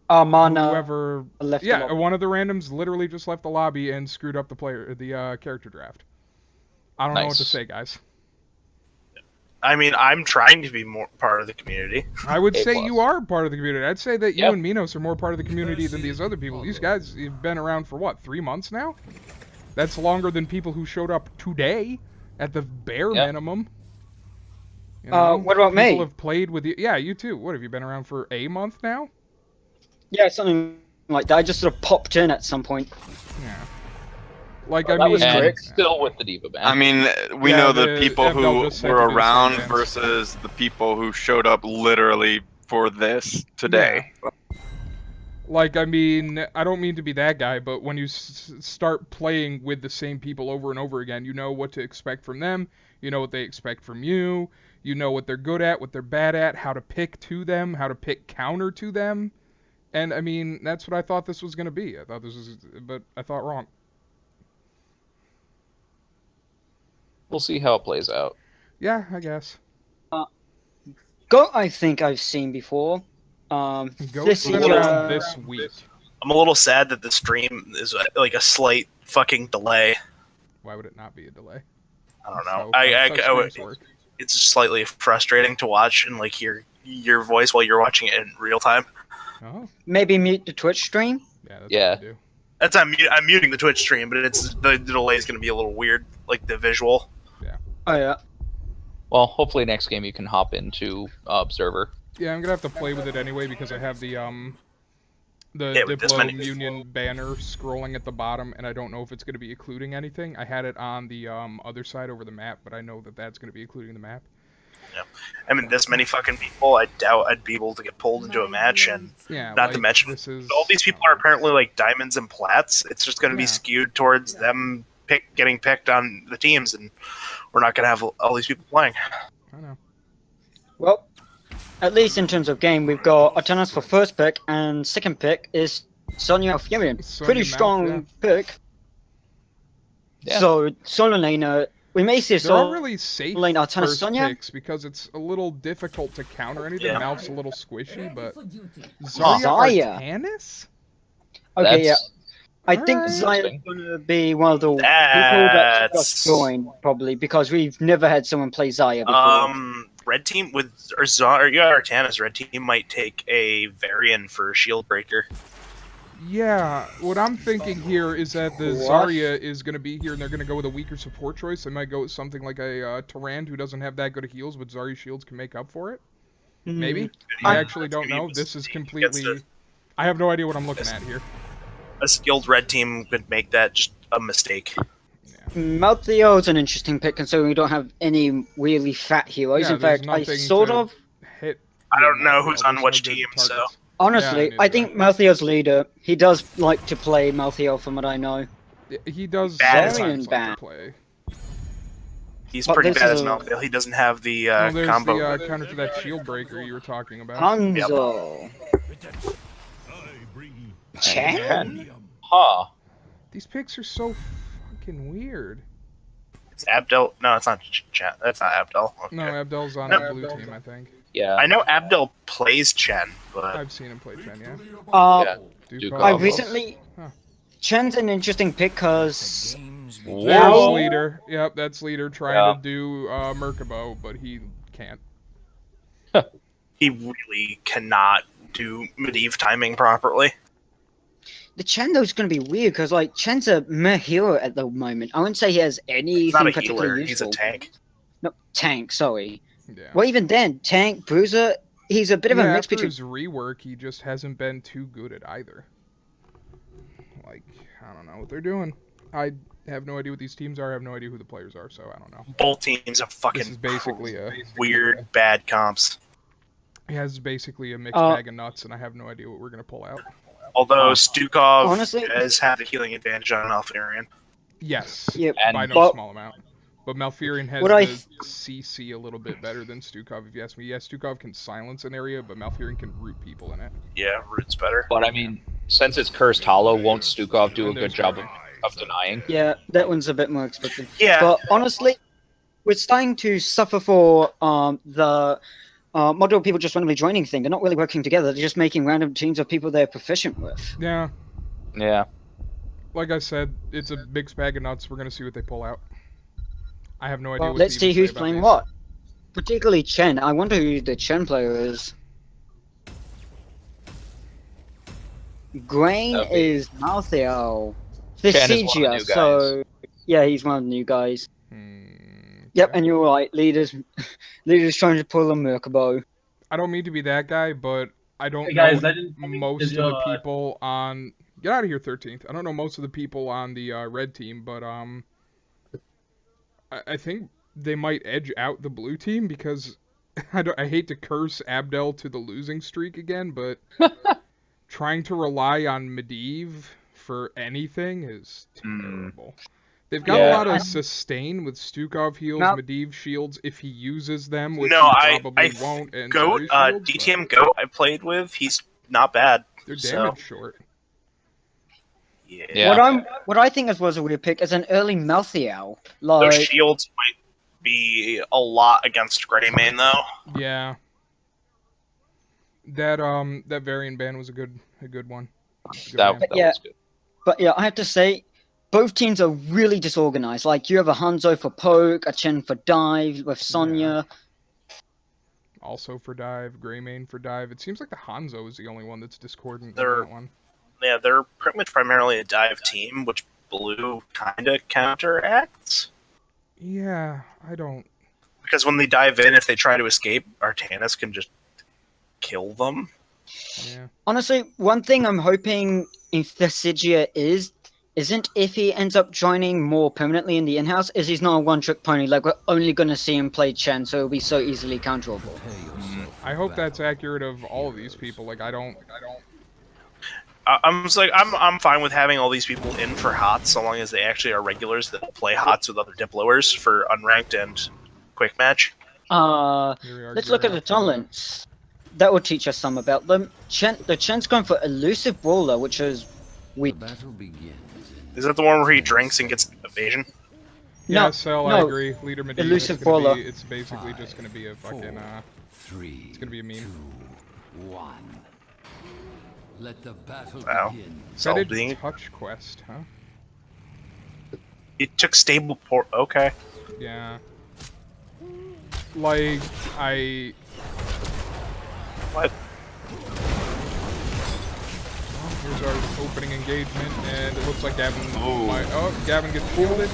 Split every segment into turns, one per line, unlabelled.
Mana
whoever
left.
Yeah, one of the randoms literally just left the lobby and screwed up the character draft. I don't know what to say, guys.
I mean, I'm trying to be more part of the community.
I would say you are part of the community. I'd say that you and Minos are more part of the community than these other people. These guys have been around for what, 3 months now? That's longer than people who showed up today at the bare minimum. You know,
what about me?
People have played with you. Yeah, you too. What, have you been around for a month now?
Yeah, something like that. I just sort of popped in at some point.
Yeah. Like,
well,
I mean,
that was still with the Diva band.
I mean, we know the people who were around versus the people who showed up literally for this today.
Yeah. Like, I mean, I don't mean to be that guy, but when you start playing with the same people over and over again, you know what to expect from them, you know what they expect from you, you know what they're good at, what they're bad at, how to pick to them, how to pick counter to them. And, I mean, that's what I thought this was going to be. But I thought wrong.
We'll see how it plays out.
Yeah, I guess.
Goat, I think I've seen before.
Goat's been around this week.
I'm a little sad that the stream is like a slight fucking delay.
Why would it not be a delay?
I don't know. It's slightly frustrating to watch and like hear your voice while you're watching it in real time.
Oh.
Maybe mute the Twitch stream.
Yeah, that's what I do.
I'm muting the Twitch stream, but the delay is going to be a little weird, like the visual.
Yeah.
Oh yeah.
Well, hopefully next game you can hop into Observer.
Yeah, I'm gonna have to play with it anyway because I have the Diplo Union banner scrolling at the bottom, and I don't know if it's gonna be including anything. I had it on the other side over the map, but I know that that's gonna be including the map.
Yeah. I mean, this many fucking people, I doubt I'd be able to get pulled into a match, and not to mention, all these people are apparently like diamonds and plats. It's just going to be skewed towards them getting picked on the teams, and we're not going to have all these people playing.
I know.
Well, at least in terms of game, we've got Atanas for first pick, and second pick is Sonya Malfurion. Pretty strong pick.
Yeah.
So, solo laner, we may see a solo
really safe
lane Atanas Sonya
picks because it's a little difficult to counter anything.
Yeah.
Malph's a little squishy, but
Zarya?
Artanis?
Okay, yeah. I think Zarya's going to be one of the people that got joined, probably, because we've never had someone play Zarya before.
Red team with Zarya Artanis, red team might take a Varian for Shield Breaker.
Yeah, what I'm thinking here is that the Zarya is going to be here and they're going to go with a weaker support choice. They might go with something like a Tyrande who doesn't have that good of heals, but Zarya shields can make up for it. Maybe? I actually don't know. This is completely... I have no idea what I'm looking at here.
A skilled red team could make that just a mistake.
Maltheo is an interesting pick considering we don't have any really fat heroes. In fact, I sort of...
I don't know who's on which team, so...
Honestly, I think Maltheo's leader. He does like to play Maltheo from what I know.
He does
very bad.
Play.
He's pretty bad as Maltheo. He doesn't have the combo.
There's the counter to that shield breaker you were talking about.
Hanzo. Chan?
Huh.
These picks are so fucking weird.
It's Abdel. No, it's not Chen. That's not Abdel. Okay.
No, Abdel's on the blue team, I think.
Yeah.
I know Abdel plays Chen, but...
I've seen him play Chen, yeah.
I recently... Chen's an interesting pick, because...
There's Leader. Yep, that's Leader trying to do Merkabo, but he can't.
He really cannot do Medivh timing properly.
The Chen, though, is going to be weird, because, like, Chen's a meh hero at the moment. I wouldn't say he has anything
He's not a
particularly
healer,
useful.
he's a tank.
No, tank, sorry.
Yeah.
Well, even then, tank, bruiser, he's a bit of a mix between...
After his rework, he just hasn't been too good at either. Like, I don't know what they're doing. I have no idea what these teams are. I have no idea who the players are, so I don't know.
Both teams are fucking
this is basically
weird, bad comps.
He has basically a mixed bag of nuts, and I have no idea what we're going to pull out.
Although Stukov
honestly,
has had the healing advantage on Malfurion.
Yes, by
and
no small amount. But Malfurion has the CC a little bit better than Stukov, if you ask me. Yes, Stukov can silence an area, but Malfurion can root people in it.
Yeah, root's better.
But I mean, since it's Cursed Hollow, won't Stukov do a good job of denying?
Yeah, that one's a bit more expected.
Yeah.
But honestly, we're starting to suffer for the model people just randomly joining thing. They're not really working together. They're just making random teams of people they're proficient with.
Yeah.
Yeah.
Like I said, it's a mixed bag of nuts. We're gonna see what they pull out. I have no idea.
Well,
what
let's
to
see
even
who's
say about
playing
these.
what. Particularly Chen. I wonder who the Chen player is. Grain is Malthael. Thesigia, so yeah, he's one of the new guys. Yep, and you're right. Leaders trying to pull a Merkabo.
I don't mean to be that guy, but I don't know most of the people on. Get out of here, 13th. I don't know most of the people on the red team, but I think they might edge out the blue team because I hate to curse Abdel to the losing streak again, but trying to rely on Medivh for anything is terrible. They've got a lot of sustain with Stukov heals, Medivh shields if he uses them, which he probably won't. And
Goat,
shields,
DTM Goat I played with, he's not bad.
They're damage short.
Yeah.
What I think was a weird pick is an early Malthael. Like,
those shields might be a lot against Greymane though.
Yeah. That variant ban was a good one.
That was good.
But yeah, I have to say, both teams are really disorganized. Like, you have a Hanzo for poke, a Chen for dive with Sonya.
Yeah. Also for dive, Greymane for dive. It seems like the Hanzo is the only one that's discordant in that one.
Yeah, they're pretty much primarily a dive team, which blue kinda counteracts.
Yeah, I don't...
Because when they dive in, if they try to escape, Artanis can just kill them.
Yeah.
Honestly, one thing I'm hoping in Thesigia isn't if he ends up joining more permanently in the in-house, is he's not a one-trick pony. Like, we're only going to see him play Chen, so it'll be so easily counterable.
I hope that's accurate of all of these people. Like, I don't...
I'm fine with having all these people in for HoTS, so long as they actually are regulars that play HoTS with other Diploers for unranked and quick match.
Let's look at the talents. That will teach us some about them. The Chen's going for Elusive Brawler, which is weak.
Is that the one where he drinks and gets evasion?
Yeah, I agree. Leader Medivh.
Elusive Brawler.
It's basically just going to be a fucking... it's going to be a meme.
2, 1. Let the battle begin.
That a touch quest, huh?
It took stable port. Okay.
Yeah. Like,
What?
Well, here's our opening engagement, and it looks like Gavin Gavin gets shielded.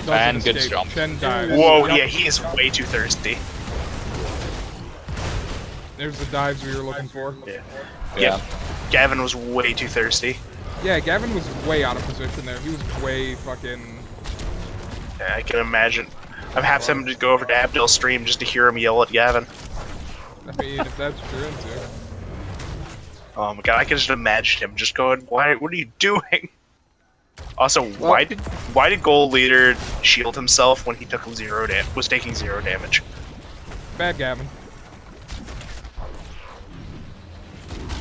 And good jump.
Chen dives.
Whoa, yeah, he is way too thirsty.
There's the dives we were looking for.
Yeah. Gavin was way too thirsty.
Yeah, Gavin was way out of position there. He was way fucking...
Yeah, I can imagine. I'm half tempted to go over to Abdel's stream just to hear him yell at Gavin.
I mean, if that's what you're into.
Oh my god, I can just imagine him just going, what are you doing? Also, why did Gold Leader shield himself when he took was taking 0 damage?
Bad Gavin.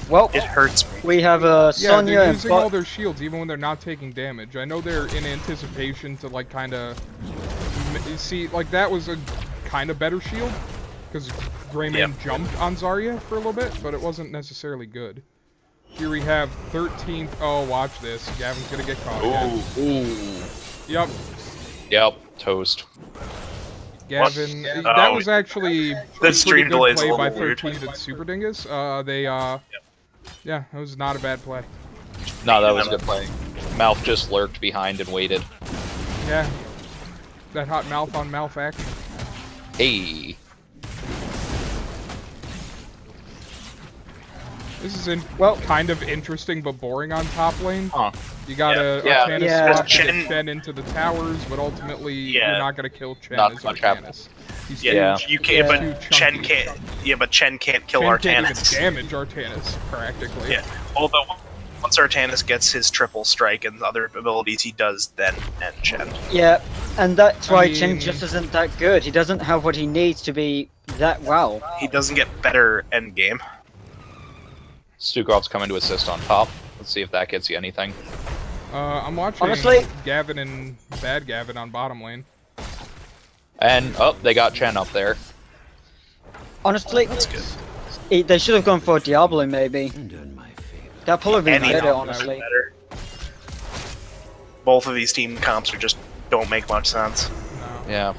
Well,
it hurts me.
We have Sonya
they're
and
using all their shields even when they're not taking damage. I know they're in anticipation to like kind of see like that was a kind of better shield because Greymane jumped on Zarya for a little bit, but it wasn't necessarily good. Here we have 13th. Oh, watch this. Gavin's gonna get caught. Yep.
Yep. Toast.
Gavin, that was actually
the stream delay
play by 13th and Super Dingus. Yeah, that was not a bad play.
No, that was a good play. Mouth just lurked behind and waited.
Yeah. That hot mouth on mouth action.
Hey.
This is kind of interesting but boring on top lane.
Huh.
You got Artanis swap to get Chen into the towers, but ultimately you're not gonna kill Chen as Artanis.
You can't, but Chen can't. Yeah, but Chen can't kill Artanis.
Can't even damage Artanis practically.
Yeah, although once Artanis gets his triple strike and other abilities, he does then end Chen.
Yeah, and that's why Chen just isn't that good. He doesn't have what he needs to be that well.
He doesn't get better end game.
Stukov's coming to assist on top. Let's see if that gets you anything.
I'm watching Gavin and Bad Gavin on bottom lane.
And, they got Chen up there.
Honestly,
That's good.
they should have gone for Diablo, maybe.
And earn my favor.
That probably been
Any
better,
comp is
honestly.
better. Both of these team comps are just don't make much sense.
Yeah.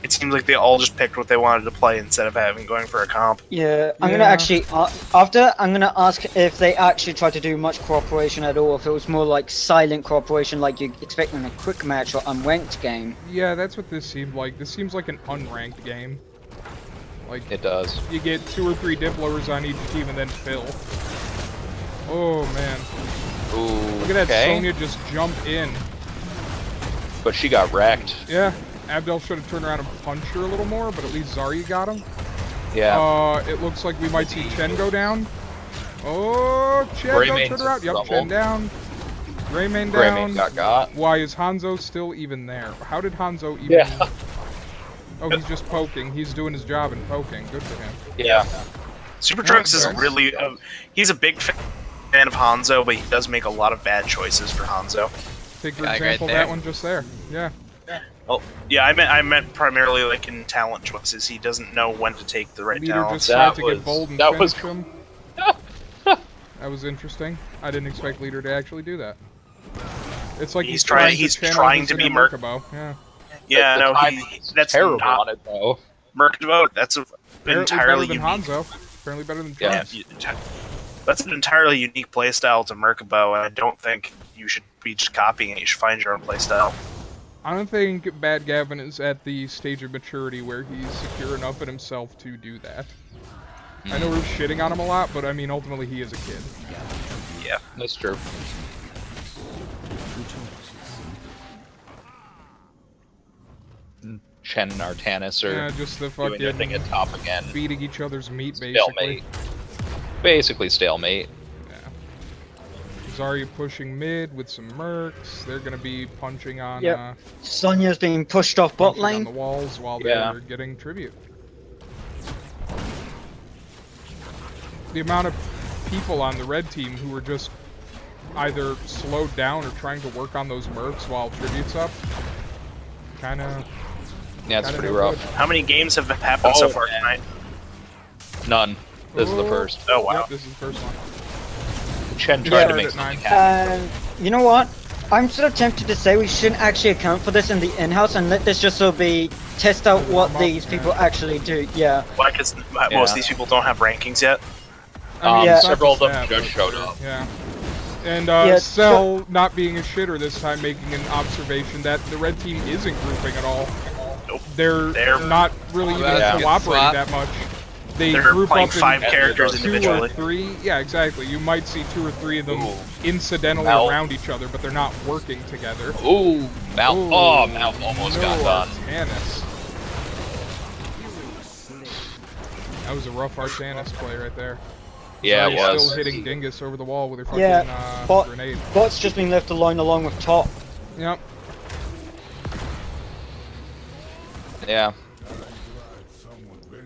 It seems like they all just picked what they wanted to play instead of going for a comp.
Yeah, I'm gonna actually I'm gonna ask if they actually tried to do much cooperation at all. If it was more like silent cooperation, like you expect in a quick match or unranked game.
Yeah, that's what this seemed like. This seems like an unranked game. Like
It does.
you get 2 or 3 Diplers on each team and then Phil. Oh man.
Ooh.
Look at that
okay.
Sonya just jump in.
But she got wrecked.
Yeah. Abdel should have turned around and punched her a little more, but at least Zarya got him.
Yeah.
It looks like we might see Chen go down. Oh, Chen, don't turn around. Yep, Chen down. Greymane down.
Greymane got.
Why is Hanzo still even there? How did Hanzo even...
Yeah.
Oh, he's just poking. He's doing his job and poking. Good for him.
Yeah.
Super Trunks is really... he's a big fan of Hanzo, but he does make a lot of bad choices for Hanzo.
Take for example that one just there. Yeah.
Oh, yeah, I meant primarily like in talent choices. He doesn't know when to take the right
Leader
talents.
just tried to get bold and finish him. That was interesting. I didn't expect Leader to actually do that. It's like he's trying to be Merkabo. Yeah.
Yeah, no, that's
terrible
not
on it though.
Merkabo. That's entirely
better than
unique.
Hanzo. Apparently better than
Yeah,
Trunks.
that's an entirely unique playstyle to Merkabo, and I don't think you should be just copying it. You should find your own playstyle.
I don't think Bad Gavin is at the stage of maturity where he's secure enough in himself to do that. I know we're shitting on him a lot, but I mean, ultimately he is a kid.
Yeah,
that's true. Chen and Artanis are
just the
doing their thing at top again.
Beating each other's meat, basically.
Stalemate. Basically stalemate.
Zarya pushing mid with some mercs. They're gonna be punching on.
Yep. Sonya's being pushed off bot lane.
On the walls while they're getting tribute. The amount of people on the red team who were just either slowed down or trying to work on those mercs while tribute's up. Kinda.
Yeah, it's pretty rough.
How many games have happened so far tonight?
None. This is the first.
Oh wow.
Yep, this is the first one.
Chen tried to make something happen.
You know what? I'm sort of tempted to say we shouldn't actually account for this in the in-house and let this just sort of be test out what these people actually do. Yeah.
Why? Because most of these people don't have rankings yet.
Several of them just showed up.
Yeah. And Cell not being a shitter this time, making an observation that the red team isn't grouping at all.
Nope.
They're not really even cooperating that much.
They're
group
playing
up in
5 characters individually.
2 or 3. Yeah, exactly. You might see 2 or 3 of them incidentally around each other, but they're not working together.
Ooh, Mount almost got done.
Artanis. That was a rough Artanis play right there.
Yeah, it was.
Still hitting Dingus over the wall with her fucking grenade.
Bot's just been left alone along with top.
Yep.
Yeah.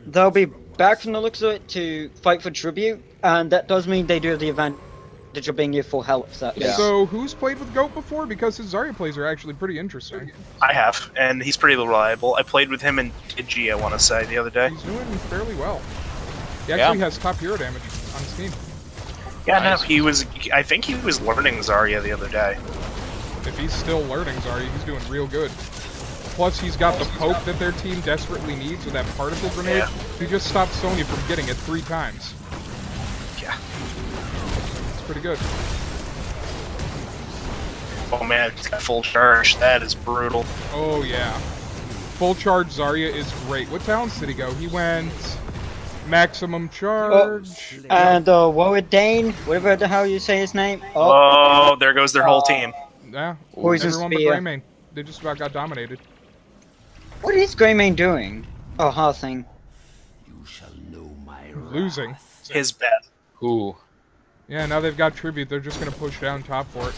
They'll be back from the looks of it to fight for tribute, and that does mean they do have the advantage of being near full health.
So who's played with Goat before? Because his Zarya plays are actually pretty interesting.
I have, and he's pretty reliable. I played with him in Digi, I want to say, the other day.
He's doing fairly well. He actually has top hero damage on his team.
Yeah, nice. No, I think he was learning Zarya the other day.
If he's still learning Zarya, he's doing real good. Plus, he's got the poke that their team desperately needs with that particle grenade. Yeah. He just stopped Sonya from getting it 3 times.
Yeah.
It's pretty good.
Oh man, he's got full charge. That is brutal.
Oh yeah. Full charge Zarya is great. What talents did he go? He went maximum charge.
And Woadane, whatever the hell you say his name.
Oh, there goes their whole team.
Yeah.
Poison
everyone but
Spear.
Greymane. They just about got dominated.
What is Greymane doing? Oh, Hearthing.
You shall know my
Losing.
His bet.
Ooh.
Yeah, now they've got tribute. They're just gonna push down top for it.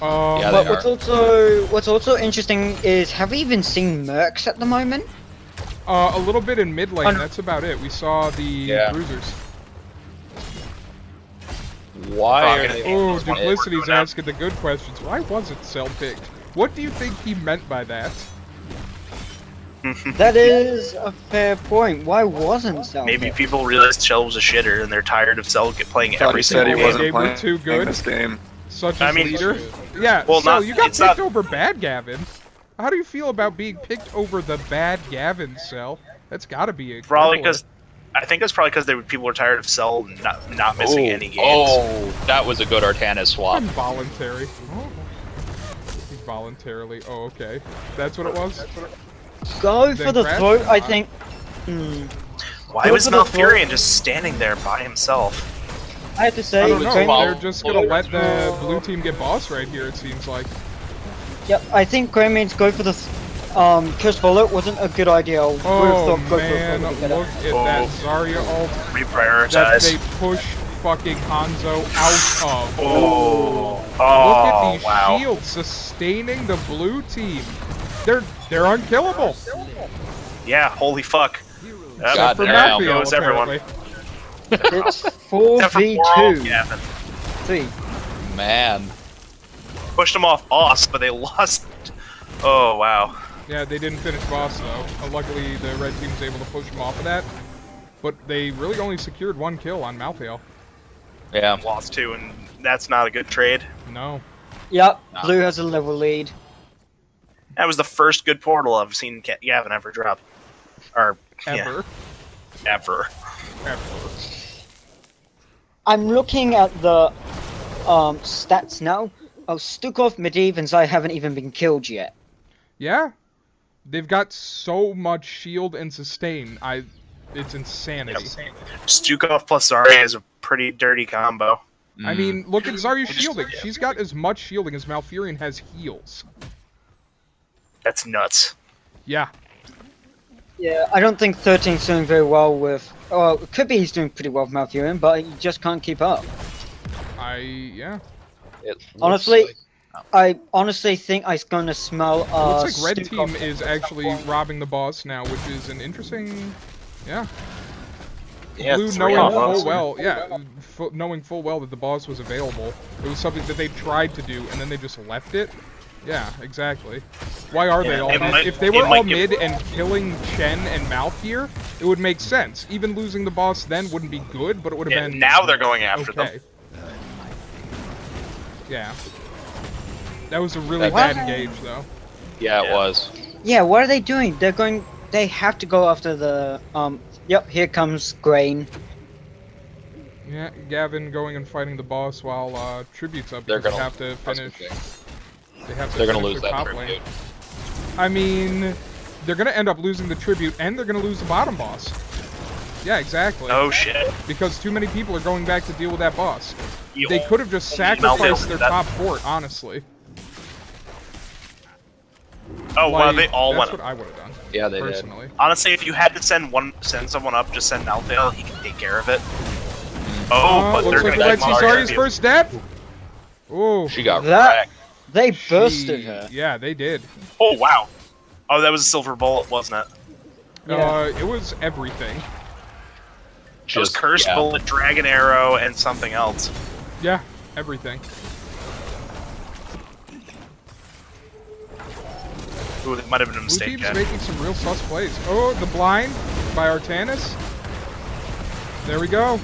Yeah,
but what's also interesting is, have we even seen Mercs at the moment?
A little bit in mid lane. That's about it. We saw the bruisers.
Why are they?
Oh, Duplicity's asking the good questions. Why wasn't Cell picked? What do you think he meant by that?
That is a fair point. Why wasn't Cell?
Maybe people realized Shell was a shitter and they're tired of Cell playing every
said
single
he
game.
wasn't
They were
playing
too good.
this game.
Such
I
as
mean,
leader. Yeah,
well,
so
not-
you got
it's
picked
not-
over Bad Gavin. How do you feel about being picked over the Bad Gavin, Cell? That's gotta be a
Probably
crippler.
because I think it's probably because people were tired of Cell not missing any games.
Oh, that was a good Artanis swap.
Involuntary. Voluntarily. Oh, okay. That's what it was?
Go
Then
for the
crash?
throat, I think.
Why
Go
was
for the
Malfurion just standing there by himself?
I have to say,
I don't know.
Green-
They're just gonna let the blue team get boss right here, it seems like.
Yep, I think Grey means go for the Cursed Bullet wasn't a good idea. I would've
Oh
thought go for it
man,
would be
look
better.
at that Zarya ult that
Reprioritize.
they push fucking Hanzo out of.
Oh,
Look at these
wow.
shields sustaining the blue team. They're unkillable.
Yeah, holy fuck. Yep,
God
For
there
damn.
Malfio,
goes everyone.
apparently.
It's
Except for poor old
4v2.
Gavin.
3.
Man.
Pushed them off boss, but they lost. Oh, wow.
Yeah, they didn't finish boss though. Luckily, the red team was able to push them off of that. But they really only secured 1 kill on Malfio.
Yeah.
Lost 2, and that's not a good trade.
No.
Yep, blue has a level lead.
That was the first good portal I've seen Gavin ever drop. Or,
Ever.
yeah, ever.
Ever.
I'm looking at the stats now. Oh, Stukov, Medivh, and Zai haven't even been killed yet.
Yeah. They've got so much shield and sustain. It's insanity.
Stukov plus Zarya is a pretty dirty combo.
I mean, look at Zarya's shielding. She's got as much shielding as Malfurion has heals.
That's nuts.
Yeah.
Yeah, I don't think 13's doing very well with... Oh, it could be he's doing pretty well with Malfurion, but he just can't keep up.
Yeah.
It looks
Honestly,
like-
I honestly think I'm gonna smell,
Looks like red
Stukov.
team is actually robbing the boss now, which is an interesting... Yeah.
Yeah,
Blue
3
knowing
on
full
boss.
well, knowing full well that the boss was available. It was something that they tried to do, and then they just left it. Yeah, exactly. Why are they
Yeah,
all
it
mid?
might-
If they
it
were all
might give-
mid and killing Chen and Malf here, it would make sense. Even losing the boss then wouldn't be good, but it would have
Yeah,
been...
now they're going after
okay.
them.
Yeah. That was a really
What?
bad engage, though.
Yeah, it
Yeah.
was.
Yeah, what are they doing? They have to go after the, Yep, here comes Grain.
Yeah, Gavin going and fighting the boss while Tribute's up
They're
because they
gonna
have to finish. They have to
They're gonna
finish
lose
the
that
top
tribute.
lane. I mean, they're gonna end up losing the Tribute and they're gonna lose the bottom boss. Yeah, exactly.
Oh shit.
Because too many people are going back to deal with that boss.
You
They could have just sacrificed their top fort, honestly.
Oh wow,
Like,
they all
that's
went.
what I would have done.
Yeah, they did.
personally.
Honestly, if you had to send someone up, just send Malthael. He can take care of it. Oh, but
looks
they're
like we
gonna
might see Zarya's first death. Ooh.
She got
That-
wrecked.
They bursted her.
Yeah, they did.
Oh wow. Oh, that was a silver bullet, wasn't it?
Yeah.
It was everything.
It was cursed
yeah.
bullet, dragon arrow, and something else.
Yeah, everything.
Ooh, it might have been a
Blue
mistake.
team's
Ken.
making some real sus plays. Oh, the blind by Artanis. There we go.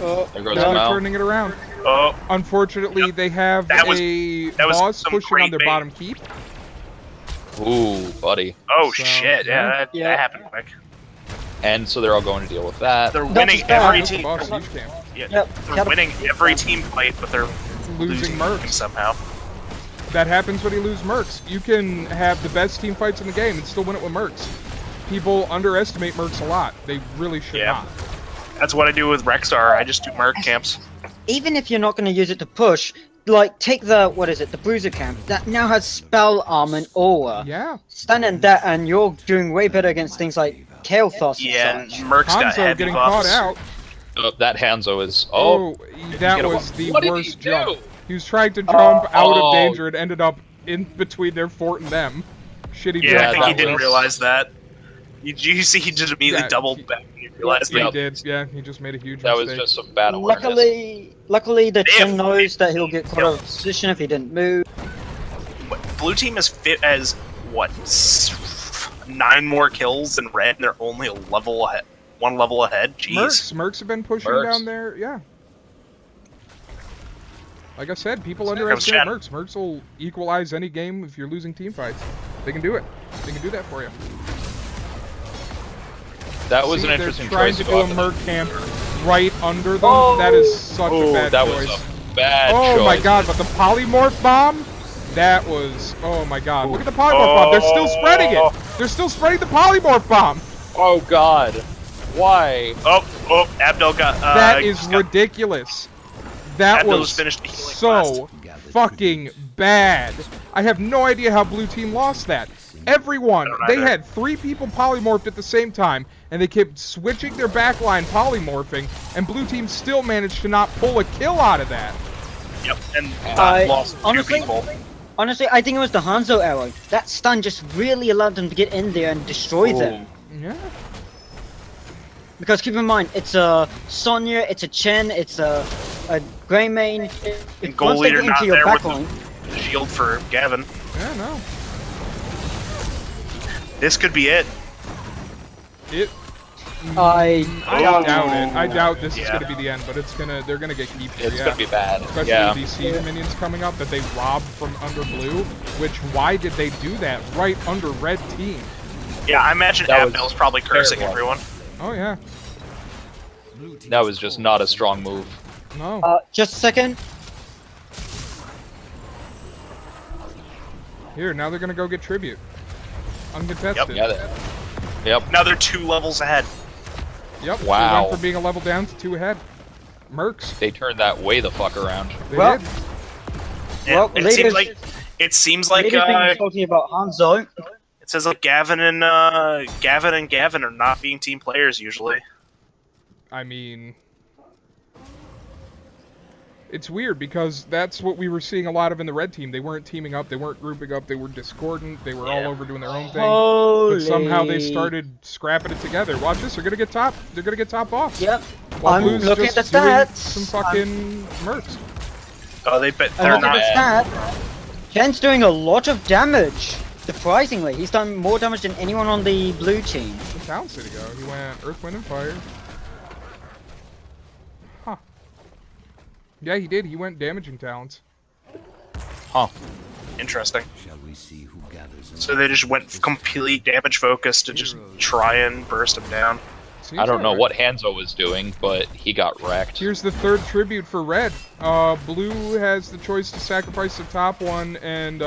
Oh,
There goes
Now they're
Mal.
turning it around.
Oh,
Unfortunately, they have
That was-
a
that was
boss
some
pushing
great
on their
bait.
bottom keep.
Ooh, buddy.
oh
So,
shit!
yeah.
Yeah,
Yeah.
that happened quick.
And so they're all going to deal with that.
They're
Not
winning
just that.
every
That's the
team.
boss siege camp.
Yeah,
Yep,
they're
gotta-
winning every team fight, but they're
Losing Mercs.
somehow.
That happens when you lose Mercs. You can have the best team fights in the game and still win it with Mercs. People underestimate Mercs a lot. They really should
Yeah.
not.
That's what I do with Rexstar. I just do merc camps.
Even if you're not going to use it to push, like, take the, what is it, the Bruiser Camp, that now has Spell Arm and Aura.
Yeah.
Stand in that and you're doing way better against things like Kael'thas
Yeah,
and such.
Merc's got
Hanzo
heavy
getting
buffs.
caught out.
Oh, that Hanzo is.
Oh,
Oh,
that
get a-
was the
what did he
worst
do?
jump. He was trying to jump out
Oh.
of danger and ended up in between their fort and them. Shitty
Yeah,
jump.
I think he
that
didn't
was-
realize that. You see, he just immediately
Yeah,
doubled
he-
back when he realized
Yeah,
that.
he did. Yeah, he just made a huge
that was
mistake.
just some bad awareness.
Luckily, the
If-
Chen knows that he'll get caught out of position if he didn't move.
Blue team is fit as what? 9 more kills than red, and they're only one level ahead. Jeez.
Mercs have been pushing down there. Yeah. Like I said, people underestimate Mercs. Mercs will equalize any game if you're losing team fights. They can do it. They can do that for you.
That was an interesting
trying
choice.
Trying to do a Merc camp right under them. Oh! That is such a bad choice.
That was a bad choice.
Oh my god, but the polymorph bomb? That was... Oh my god. Look at the polymorph bomb. They're still spreading it. They're still spreading the polymorph bomb.
Oh god. Why?
Oh, Abdel got...
that is ridiculous. That
Abdel
was
finished
so fucking bad. I have no idea how blue team lost that. Everyone, they had 3 people polymorphed at the same time, and they kept switching their backline polymorphing, and blue team still managed to not pull a kill out of that.
Yep, and lost 2 people.
Honestly, I think it was the Hanzo arrow. That stun just really allowed them to get in there and destroy them.
Yeah.
Because keep in mind, it's a Sonya, it's a Chen, it's a Greymane.
And Goal Leader not there with the shield for Gavin.
Yeah, no.
This could be it.
I
doubt it. I doubt this is gonna be the end, but they're gonna get keep.
It's gonna be bad.
Especially with these siege minions coming up that they robbed from under blue. Why did they do that right under red team?
Yeah, I imagine Abdel's probably cursing everyone.
Oh yeah.
That was just not a strong move.
No.
Just a second.
Here, now they're gonna go get tribute. Uncontested.
Yep.
Now they're 2 levels ahead.
Yep.
Wow.
They went from being a level down to 2 ahead. Mercs.
They turned that way the fuck around.
They did.
Well,
it seems like
talking about Hanzo.
It says like Gavin and Gavin are not being team players usually.
I mean, it's weird because that's what we were seeing a lot of in the red team. They weren't teaming up, they weren't grouping up, they were discordant, they were all over doing their own thing. But somehow they started scrapping it together. Watch this, they're gonna get top. They're gonna get top off.
Yep.
While Blue's
looking at the
just doing
stats.
some fucking mercs.
Oh, they're not.
Ken's doing a lot of damage. Surprisingly, he's done more damage than anyone on the blue team.
What talents did he go? He went Earth, Wind, and Fire. Huh. Yeah, he did. He went damaging talents.
Huh. Interesting.
Shall we see who gathers
so they just went complete damage focus to just try and burst him down.
Seems
I don't know what Hanzo was doing, but he got wrecked.
Here's the 3rd tribute for red. Blue has the choice to sacrifice the top one and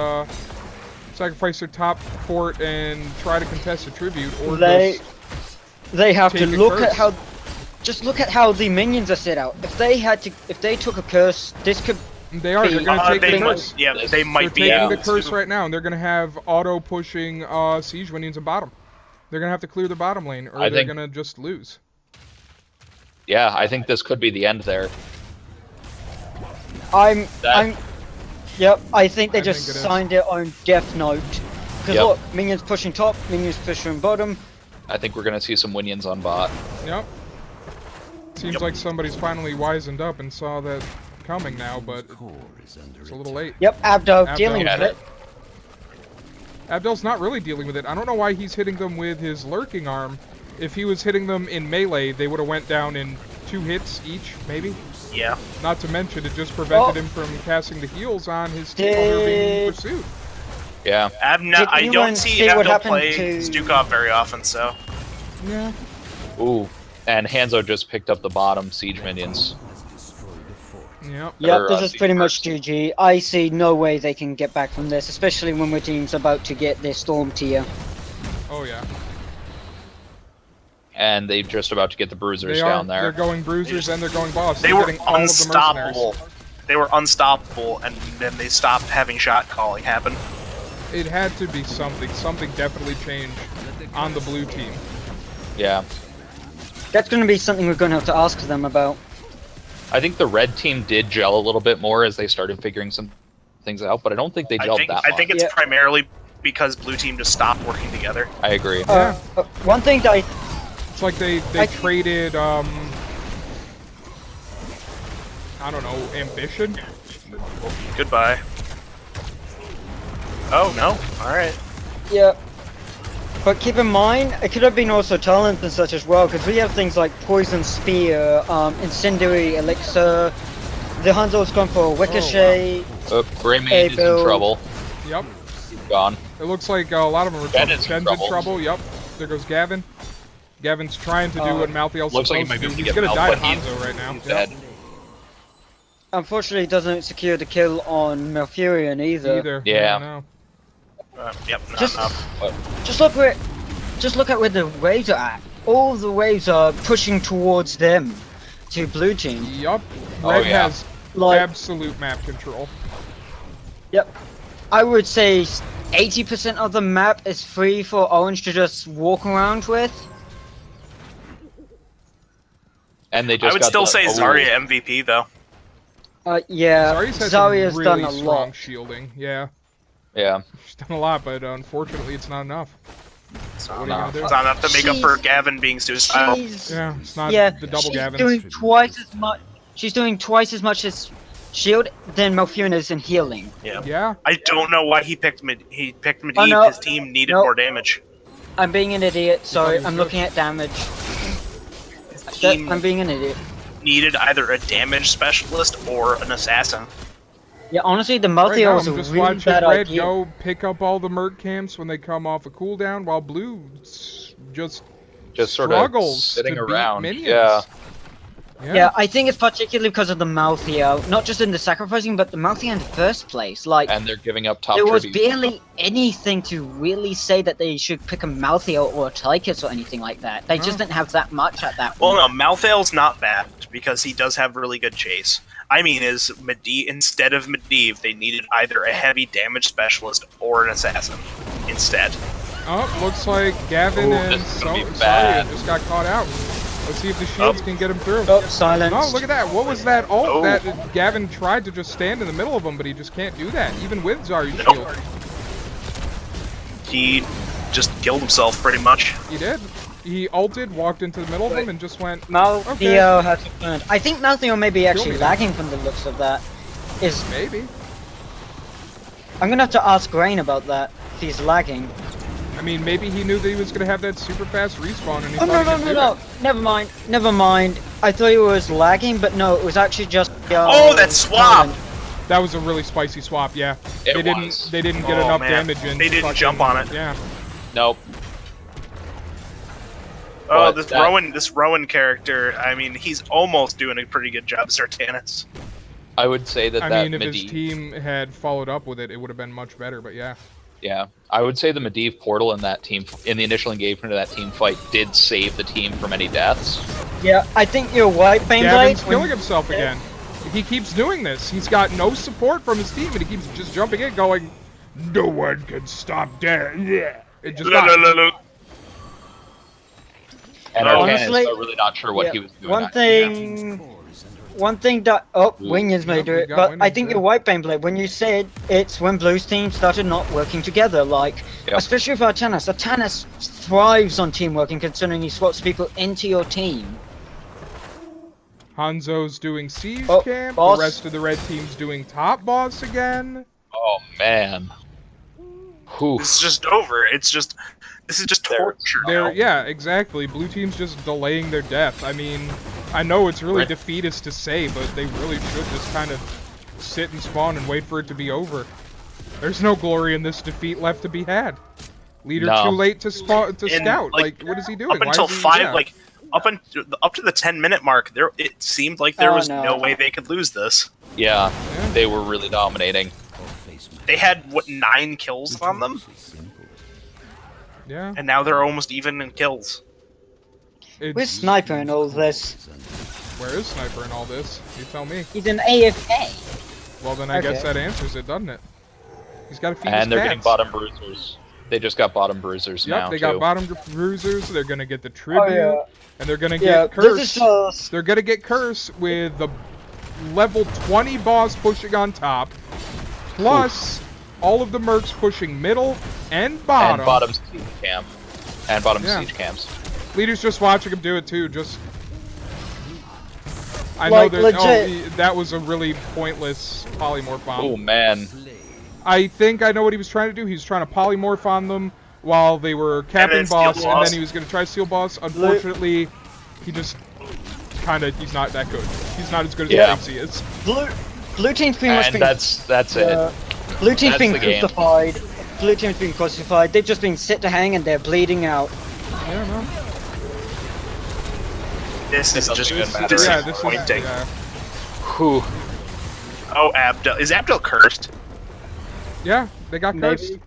sacrifice their top fort and try to contest a tribute, or
they have to look at how. Just look at how the minions are set out. If they took a curse, this could.
They're gonna take the curse.
Yeah, they might be
taking the curse right now, and they're gonna have auto pushing siege minions in bottom. They're gonna have to clear the bottom lane, or they're gonna just lose.
Yeah, I think this could be the end there.
Yep, I think they just signed their own death note. Because look, minions pushing top, minions pushing bottom.
I think we're gonna see some minions on bot.
Yep. Seems like somebody's finally wisened up and saw that coming now, but it's a little late.
Yep, Abdel dealing with it.
Abdel's not really dealing with it. I don't know why he's hitting them with his lurking arm. If he was hitting them in melee, they would have went down in 2 hits each, maybe.
Yeah.
Not to mention, it just prevented him from casting the heals on his team while they're being pursued.
Yeah.
I don't see Abdel play Stukov very often, so.
Yeah.
Ooh, and Hanzo just picked up the bottom siege minions.
Yep, this is pretty much GG. I see no way they can get back from this, especially when our team's about to get their storm tier.
Oh yeah.
And they're just about to get the bruisers down there.
They're going bruisers and they're going boss.
They were unstoppable. They were unstoppable, and then they stopped having shot calling happen.
It had to be something. Something definitely changed on the blue team.
Yeah.
That's going to be something we're going to have to ask them about.
I think the red team did gel a little bit more as they started figuring some things out, but I don't think they gelled that much.
I think it's primarily because blue team just stopped working together.
I agree.
One thing that
it's like they traded, I don't know, ambition?
Goodbye. Oh, no. Alright.
Yeah. But keep in mind, it could have been also talent and such as well, because we have things like Poison Spear, Incendiary Elixir, the Hanzo's gone for Ricochet.
Oh, wow. Greymane is in trouble.
Yep.
Gone.
It looks like a lot of them are
Ben's
in trouble. Yep. There goes Gavin. Gavin's trying to do what Malthael's
looks
supposed
like he might be
to
able
do.
to
He's
get
gonna die to
Malphite.
Hanzo right now.
He's dead.
Unfortunately, doesn't secure the kill on Malfurion either.
Yeah.
No.
Yep,
Just look at where the waves are at. All the waves are pushing towards them, to blue team.
Yup. Red has
like
absolute map control.
Yep. I would say 80% of the map is free for orange to just walk around with.
And they just
I would still say Zarya MVP though.
Yeah,
Zarya's
really
done
a
strong
lot.
shielding. Yeah.
Yeah.
She's done a lot, but unfortunately, it's not enough.
It's not enough to make up for Gavin being suicidal.
Yeah, it's not the double Gavin.
Doing twice as much. She's doing twice as much as shield than Malfurion is in healing.
Yeah.
I don't know why he picked Medivh. Oh, no. His team needed more damage.
I'm being an idiot. Sorry, I'm looking at damage. I'm being an idiot.
Needed either a damage specialist or an assassin.
Yeah, honestly, the Malthael was a really bad
Red
idea.
go pick up all the Merc camps when they come off a cooldown, while Blue just
sort
struggles
of sitting
to
around.
Beat minions.
Yeah, I think it's particularly because of the Malthael, not just in the sacrificing, but the Malthael in the first place. Like,
and they're giving up top
there was
tribute.
barely anything to really say that they should pick a Malthael or a Tychus or anything like that. They just didn't have that much at that point.
Well, no, Malthael's not bad because he does have really good chase. I mean, instead of Medivh, they needed either a heavy damage specialist or an assassin instead.
Oh, looks like Gavin and Zarya just got caught out. Let's see if the shields can get him through.
Oh, silence.
Oh, look at that. What was that ult that Gavin tried to just stand in the middle of them, but he just can't do that, even with Zarya's shield.
He just killed himself, pretty much.
He did. He ulted, walked into the middle of them, and just went,
Malthael has learned. I think Malthael may be actually lagging from the looks of that.
Maybe.
I'm gonna have to ask Grain about that, if he's lagging.
I mean, maybe he knew that he was going to have that super fast respawn, and he
no. Never mind. I thought he was lagging, but no, it was actually just...
oh, that swap!
That was a really spicy swap, yeah. They didn't get enough damage in.
They didn't jump on it.
Yeah.
Nope.
Oh, this Rowan character, I mean, he's almost doing a pretty good job, Zartanis.
I would say that
I mean, if his team had followed up with it, it would have been much better, but yeah.
Yeah, I would say the Medivh portal in that team, in the initial engagement of that team fight, did save the team from any deaths.
Yeah, I think you're right, Baneblade.
Gavin's killing himself again. He keeps doing this. He's got no support from his team, and he keeps just jumping in, going, "No one can stop that." Yeah, it just
And honestly, I'm really not sure what he was doing.
One thing that Wingers may do it, but I think you're right, Baneblade, when you said it's when Blue's team started not working together, like especially with Artanis. Artanis thrives on teamworking, considering he swaps people into your team.
Hanzo's doing siege camp.
Boss.
The rest of the red team's doing top boss again.
Oh man.
This is just over. This is just torture.
Yeah, exactly. Blue team's just delaying their death. I mean, I know it's really defeatist to say, but they really should just kind of sit and spawn and wait for it to be over. There's no glory in this defeat left to be had. Leader too late to scout. Like, what is he doing?
Up until up to the 10-minute mark, it seemed like there was no way they could lose this.
Yeah, they were really dominating.
They had 9 kills on them.
Yeah.
And now they're almost even in kills.
Where's Sniper in all this?
Where is Sniper in all this? You tell me.
He's an AFK.
Well, then I guess that answers it, doesn't it? He's got to feed his
And they're
cats.
getting bottom bruisers. They just got bottom bruisers now,
Yep, they got bottom bruisers. They're gonna get the tribute, and they're gonna get curse. They're gonna get curse with the level 20 boss pushing on top, plus all of the mercs pushing middle and bottom.
And bottom siege camp. And bottom siege camps.
Leader's just watching him do it too. I know that that was a really pointless polymorph bomb.
Oh man.
I think I know what he was trying to do. He was trying to polymorph on them while they were capping boss, and
boss.
then he was going to try steal boss. Unfortunately, he just he's not that good. He's not as good as he thinks he is.
Blue team's pretty much been...
that's it.
Blue team's
That's
been
the game.
crucified. Blue team's been crucified. They've just been sit to hang and they're bleeding out.
I don't know.
This is just
disappointing.
Whew.
Oh, Abdel. Is Abdel cursed?
Yeah, they got cursed.
Maybe.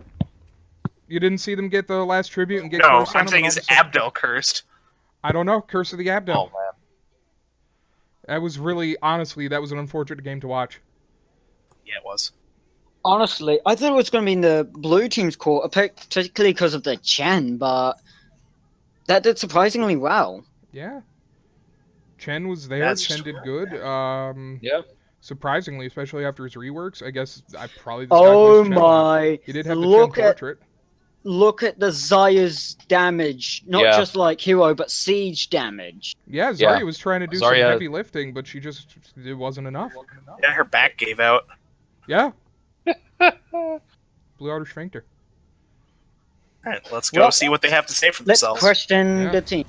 You didn't see them get the last tribute and get
No,
cursed on
I'm
them
saying
and
is
all of a sudden-
Abdel cursed?
I don't know. Curse of the Abdel.
Oh man.
That was really, honestly, that was an unfortunate game to watch.
Yeah, it was.
Honestly, I thought it was going to be in the blue team's court, particularly because of the Chen, but that did surprisingly well.
Yeah. Chen was there.
That's
Chen did good.
Yeah.
Surprisingly, especially after his reworks. I guess I probably.
Oh my!
He did have the Chen portrait.
Look at the Zaya's damage. Not
Yeah.
just like hero, but siege damage.
Yeah, Zarya was trying to do some heavy lifting, but it wasn't enough.
Yeah, her back gave out.
Yeah. Blew out her sphincter.
Alright, let's go see what they have to say for
Let's
themselves.
question the team.